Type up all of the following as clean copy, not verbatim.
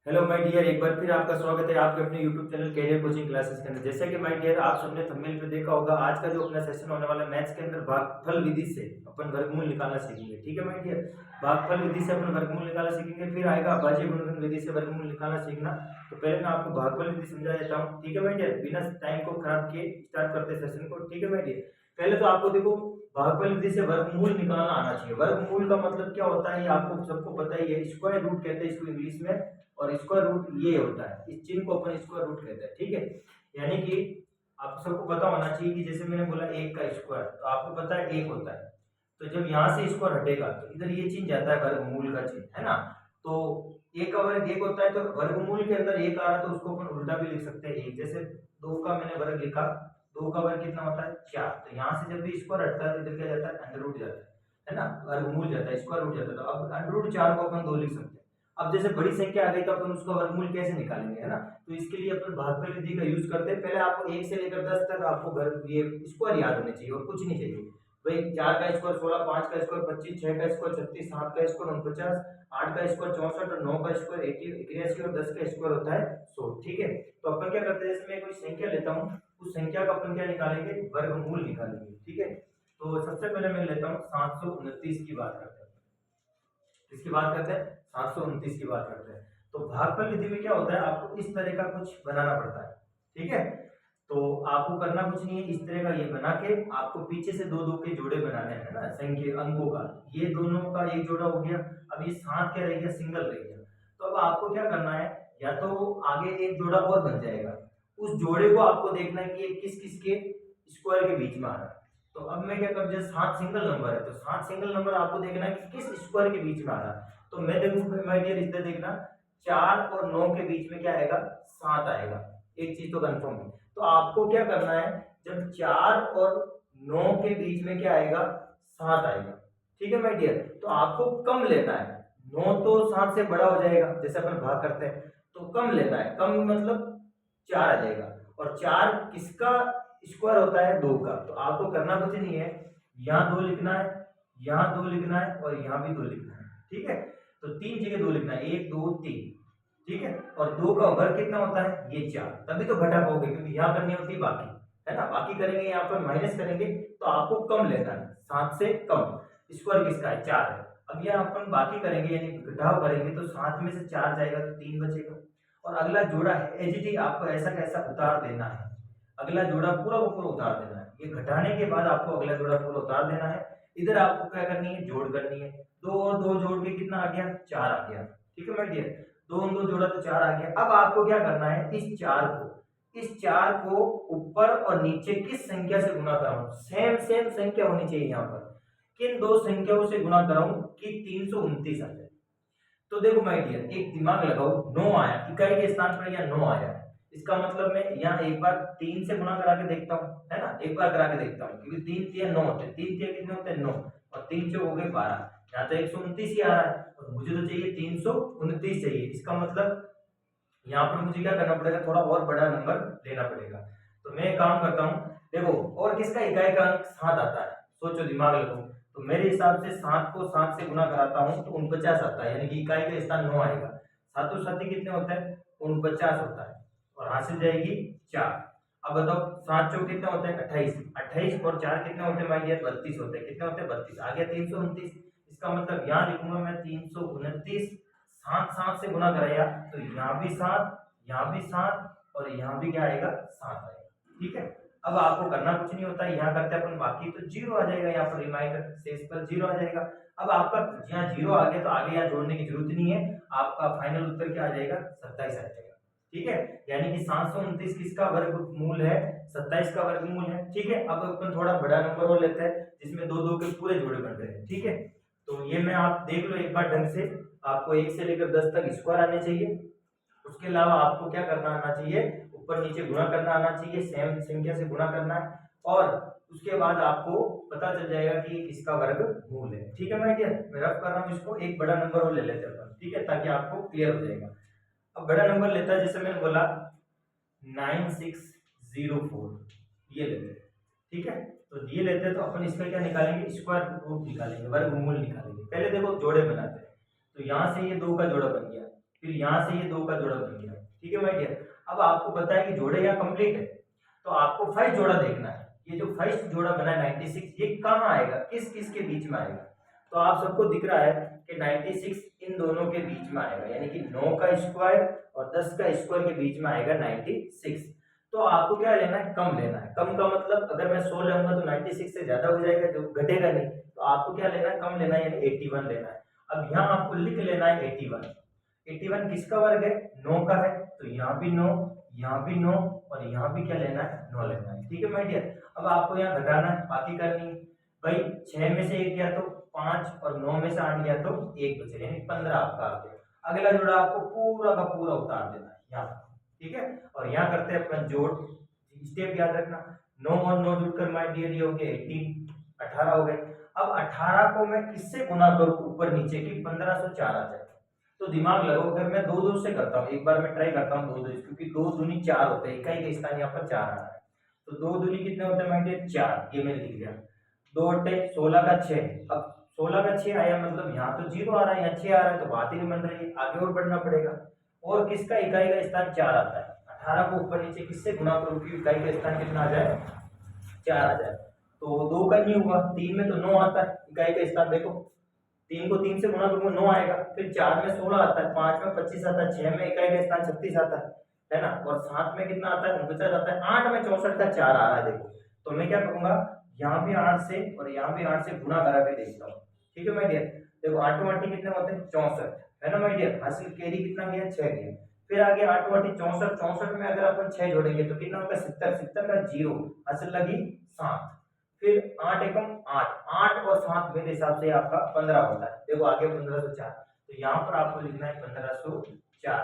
Hello my dear, एक बार फिर आपका स्वागत है आपके अपने YouTube channel Career Coaching Classes के अंदर। जैसे कि माय डियर आप सबने थंबनेल पे देखा होगा, आज का जो अपना सेशन होने वाला है मैथ्स के अंदर भागफल विधि से अपन वर्गमूल निकालना सीखेंगे। ठीक है माय डियर, भागफल विधि से अपन वर्गमूल निकालना सीखेंगे। फिर आएगा अभाज्य गुणनखंड विधि से वर्गमूल निकालना सीखना। तो पहले मैं आपको भागफल विधि समझा देता हूँ। ठीक है माय डियर, बिना टाइम को खराब किए स्टार्ट करते सेशन को। ठीक है माय डियर, पहले तो आपको देखो भागफल विधि से वर्गमूल निकालना आना चाहिए। वर्गमूल का मतलब क्या होता है ये आपको सबको पता ही है। स्क्वायर रूट कहते हैं इसको इंग्लिश में, और स्क्वायर रूट ये होता है, इस चिन्ह को अपन स्क्वायर रूट कहते हैं। ठीक है, यानी कि आप सबको पता होना चाहिए कि जैसे मैंने बोला एक का स्क्वायर, तो आपको पता है एक होता है। तो जब यहाँ से स्क्वायर हटेगा तो इधर ये चिन्ह जाता है वर्गमूल का चिन्ह, है ना। तो एक का वर्ग एक होता है, तो वर्गमूल के अंदर एक आ रहा है तो उसको अपन उल्टा भी लिख सकते हैं एक। जैसे दो का मैंने वर्ग लिखा, दो का वर्ग कितना होता है चार, तो यहाँ से जब भी स्क्वायर हटता है तो इधर क्या जाता है अंडर रूट जाता है ना, वर्गमूल जाता है, स्क्वायर रूट जाता है। तो अब अंडर रूट चार को अपन दो लिख सकते हैं। अब जैसे बड़ी संख्या आ गई तो अपन उसका वर्गमूल कैसे निकालेंगे, है ना। तो इसके लिए अपन भागफल विधि का यूज करते हैं। पहले आपको 1 से लेकर 10 तक आपको ये स्क्वायर याद होने चाहिए और कुछ नहीं चाहिए। भाई 4 का स्क्वायर 16, 5 का स्क्वायर 25, 6 का स्क्वायर 36, 7 का स्क्वायर 49, 8 का स्क्वायर 64 और 9 का स्क्वायर 83 और 10 का स्क्वायर होता है 100। ठीक है, तो अपन क्या करते हैं, जैसे मैं कोई संख्या लेता हूँ, उस संख्या का अपन क्या निकालेंगे, वर्गमूल निकालेंगे। ठीक है, तो सबसे पहले मैं लेता हूँ 729 की बात करते हैं। किसकी बात करते हैं, 729 की बात करते हैं। तो भागफल विधि में क्या होता है, आपको इस तरह का कुछ बनाना पड़ता है। ठीक है, तो आपको करना कुछ नहीं है, इस तरह का ये बना के आपको पीछे से दो दो के जोड़े बनाने हैं ना, संख्या अंकों का। ये दोनों का एक जोड़ा हो गया, अब ये सात क्या रह गया, सिंगल रह गया। तो अब आपको क्या करना है, या तो आगे एक जोड़ा और बन जाएगा, उस जोड़े को आपको देखना है कि ये किस किस के स्क्वायर के बीच में आ रहा है। तो अब मैं क्या कर, जैसे सात सिंगल नंबर है तो सात सिंगल नंबर आपको देखना है कि किस स्क्वायर के बीच में आ रहा है। तो मैं देखूं माय डियर, इधर देखना, 4 और 9 के बीच में क्या आएगा, 7 आएगा। एक चीज तो कंफर्म है। तो आपको क्या करना है, जब 4 और 9 के बीच में क्या आएगा, 7 आएगा। ठीक है माय डियर, तो आपको कम लेना है। 9 तो 7 से बड़ा हो जाएगा जैसे अपन भाग करते हैं, तो कम लेना है। कम मतलब 4 आ जाएगा, और 4 किसका स्क्वायर होता है, 2 का। तो आपको करना कुछ नहीं है, यहाँ 2 लिखना है, यहाँ 2 लिखना है और यहाँ भी 2 लिखना है। ठीक है, तो तीन जगह 2 लिखना है, 1 2 3। ठीक है, और 2 का वर्ग कितना होता है, ये 4। तभी तो घटा पाओगे, क्योंकि यहाँ करनी होती है बाकी, है ना। बाकी करेंगे, यहाँ पर माइनस करेंगे, तो आपको कम लेना है, 7 से कम। स्क्वायर किसका है, 4 है। अब यहाँ अपन बाकी करेंगे यानी घटाव करेंगे, तो 7 में से 4 जाएगा तो 3 बचेगा। और अगला जोड़ा है एजीटी, आपको ऐसा कैसा उतार देना है, अगला जोड़ा पूरा को पूरा उतार देना है। ये घटाने के बाद आपको अगला जोड़ा पूरा उतार देना है। इधर आपको क्या करनी है, जोड़ करनी है। 2 और 2 जोड़ के कितना आ गया, 4 आ गया। ठीक है माय डियर, 2 और 2 जोड़ा तो 4 आ गया। अब आपको क्या करना है, इस 4 को ऊपर और नीचे किस संख्या से गुना कराऊं, सेम सेम संख्या होनी चाहिए यहाँ पर। किन दो संख्याओं से गुना कराऊं कि 329 आ जाए। तो देखो माय डियर, एक दिमाग लगाओ, 9 आया, इकाई के स्थान पर यहाँ 9 आया। इसका मतलब मैं यहाँ एक बार 3 से गुणा करा के देखता हूँ, है ना, एक बार करा के देखता हूँ, क्योंकि 3 तिया 9 होते हैं। 3 तिया कितने होते हैं, 9, और 3 चौक हो गए 12। यहाँ तो 129 ही आ रहा है, और मुझे तो चाहिए 329 चाहिए। इसका मतलब यहाँ पर मुझे क्या करना पड़ेगा, थोड़ा और बड़ा नंबर लेना पड़ेगा। तो मैं एक काम करता हूँ, देखो और किसका इकाई का अंक 7 आता है, सोचो दिमाग लगाओ। तो मेरे हिसाब से 7 को 7 से गुना कराता हूँ तो 49 आता है, यानी कि इकाई का स्थान 9 आएगा। 7 और 7 कितने होते हैं, 49 होता है, और हासिल जाएगी 4। अब बताओ 7 चौक कितने होते हैं, 28। 28 और 4 कितने होते हैं माय डियर, 32 होते हैं। कितने होते हैं, 32 आ गया 329। इसका मतलब यहाँ लिखूंगा मैं 329, 7 7 से गुना कराया तो यहाँ भी 7, यहाँ भी 7, और यहाँ भी क्या आएगा, 7 आएगा। ठीक है, अब आपको करना कुछ नहीं होता है, यहाँ करते अपन बाकी, तो 0 आ जाएगा यहाँ पर, रिमाइंडर शेष पर 0 आ जाएगा। अब आपका यहाँ 0 आ गया तो आगे यहाँ जोड़ने की जरूरत नहीं है, आपका फाइनल उत्तर क्या आ जाएगा, 27 आ जाएगा। ठीक है, यानी कि 729 किसका वर्गमूल है, 27 का वर्गमूल है। ठीक है, अब अपन थोड़ा बड़ा नंबर और लेते हैं जिसमें दो दो के पूरे जोड़े बन रहे हैं। ठीक है, तो ये मैं आप देख लो एक बार ढंग से, आपको 1 से लेकर 10 तक स्क्वायर आने चाहिए। उसके अलावा आपको क्या करना आना चाहिए, ऊपर नीचे गुणा करना आना चाहिए, सेम संख्या से गुणा करना है, और उसके बाद आपको पता चल जाएगा कि किसका वर्गमूल है। ठीक है माय डियर, मैं रफ कर रहा हूँ इसको, एक बड़ा नंबर और ले लेते हैं अपन, ठीक है, ताकि आपको क्लियर हो जाएगा। अब बड़ा नंबर लेता है, जैसे मैंने बोला 9604, ये लेते हैं। ठीक है, तो ये लेते हैं, तो अपन इसका क्या निकालेंगे, स्क्वायर रूट निकालेंगे, वर्गमूल निकालेंगे। पहले देखो जोड़े बनाते हैं, तो यहाँ से ये 2 का जोड़ा बन गया, फिर यहाँ से ये 2 का जोड़ा बन गया। ठीक है माय डियर, अब आपको पता है कि जोड़े यहाँ कंप्लीट है, तो आपको फर्स्ट जोड़ा देखना है। ये जो फर्स्ट जोड़ा बना है 96, ये कहाँ आएगा, किस किस के बीच में आएगा। तो आप सबको दिख रहा है कि 96 इन दोनों के बीच में आएगा, यानी कि 9 का स्क्वायर और 10 का स्क्वायर के बीच में आएगा 96। तो आपको क्या लेना है, कम लेना है। कम का मतलब अगर मैं 100 लूंगा तो 96 से ज्यादा हो जाएगा, जो घटेगा नहीं। तो आपको क्या लेना है, कम लेना है, यानी 81 लेना है। अब यहाँ आपको लिख लेना है 81। 81 किसका वर्ग है, 9 का है, तो यहाँ भी 9, यहाँ भी 9 और यहाँ भी क्या लेना है, 9 लेना है। ठीक है माय डियर, अब आपको यहाँ घटाना है, बाकी करनी है भाई। 6 में से 1 गया तो 5 और 9 में से 8 गया तो 1 बचे, यानी 15 आपका आ गया। अगला जोड़ा आपको पूरा का पूरा उतार देना है यहाँ। ठीक है, और यहाँ करते हैं अपन जोड़। स्टेप याद रखना, 9 और 9 जुड़कर माय डियर ये हो गए 18, 18 हो गए। अब 18 को मैं किससे गुना करूं ऊपर नीचे की 1504 आ जाए। तो दिमाग लगाओ, अगर मैं 2 2 से करता हूँ, एक बार मैं ट्राई करता हूँ 2 2, क्योंकि 2 दूनी 4 होते हैं, इकाई का स्थान यहाँ पर 4 आ रहा है। तो 2 दूनी कितने होते हैं माय डियर, 4, ये मैंने लिख दिया। 2 अट्ठे 16 का 6, अब 16 का 6 आया, मतलब यहाँ तो 0 आ रहा है, यहाँ 6 आ रहा है, तो बात ही नहीं बन रही है, आगे और बढ़ना पड़ेगा। और किसका इकाई का स्थान 4 आता है, 18 को ऊपर नीचे किससे गुना करूं कि इकाई का स्थान कितना आ जाए, 4 आ जाए। तो 2 का नहीं होगा, 3 में तो 9 आता है इकाई का स्थान, देखो 3 को 3 से गुना करूंगा 9 आएगा, फिर 4 में 16 आता है, 5 में 25 आता है, 6 में इकाई का स्थान 36 आता है ना, और 7 में कितना आता है, 49 आता है, 8 में 64 का 4 आ रहा है। देखो तो मैं क्या करूंगा, यहाँ भी 8 से और यहाँ भी 8 से गुना करा के देखता हूँ। ठीक है माय डियर, देखो 8 8 कितने होते हैं, 64 है ना माय डियर, हासिल कैरी कितना गया, 6 गया। फिर आगे 8 8 64, 64 में अगर अपन 6 जोड़ेंगे तो कितना होगा, 70, 70 का 0, हासिल लगी 7। फिर 8 एकम 8, 8 और 7 मेरे हिसाब से आपका 15 होता है। देखो आगे 1504, तो यहाँ पर आपको लिखना है 1504,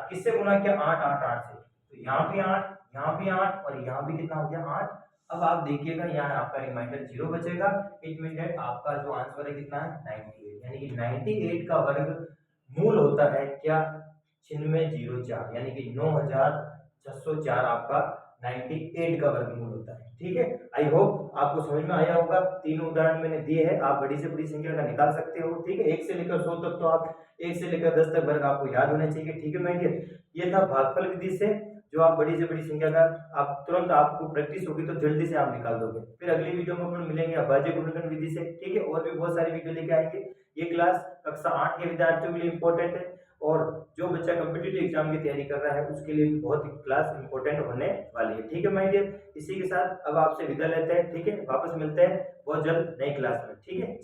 किससे गुना किया, 8 8 8 से, तो यहाँ भी 8, यहाँ भी 8 और यहाँ भी कितना हो गया, 8। अब आप देखिएगा यहाँ आपका रिमाइंडर 0 बचेगा। इट मीन दैट आपका जो आंसर है कितना है, 98, यानी कि 98 का वर्ग मूल होता है क्या, 9604, यानी कि 9604 आपका 98 का वर्गमूल होता है। ठीक है, आई होप आपको समझ में आया होगा। 3 उदाहरण मैंने दिए हैं, आप बड़ी से बड़ी संख्या का निकाल सकते हो। ठीक है, 1 से लेकर 100 तक, तो आप 1 से लेकर 10 तक वर्ग आपको याद होने चाहिए। ठीक है माय डियर, ये था भागफल विधि से जो आप बड़ी से बड़ी संख्या का आप तुरंत आपको प्रैक्टिस होगी तो जल्दी से आप निकाल दोगे। फिर अगली वीडियो में अपन मिलेंगे अभाज्य गुणनखंड विधि से। ठीक है, और भी बहुत सारी वीडियो लेके आएंगे। ये क्लास कक्षा 8 के विद्यार्थियों के लिए इंपॉर्टेंट है, और जो बच्चा कॉम्पिटिटिव एग्जाम की तैयारी कर रहा है उसके लिए बहुत ही क्लास इंपॉर्टेंट होने वाली है। ठीक है माय डियर, इसी के साथ अब आपसे विदा लेते हैं। ठीक है, वापस मिलते हैं बहुत जल्द नई क्लास में। ठीक है।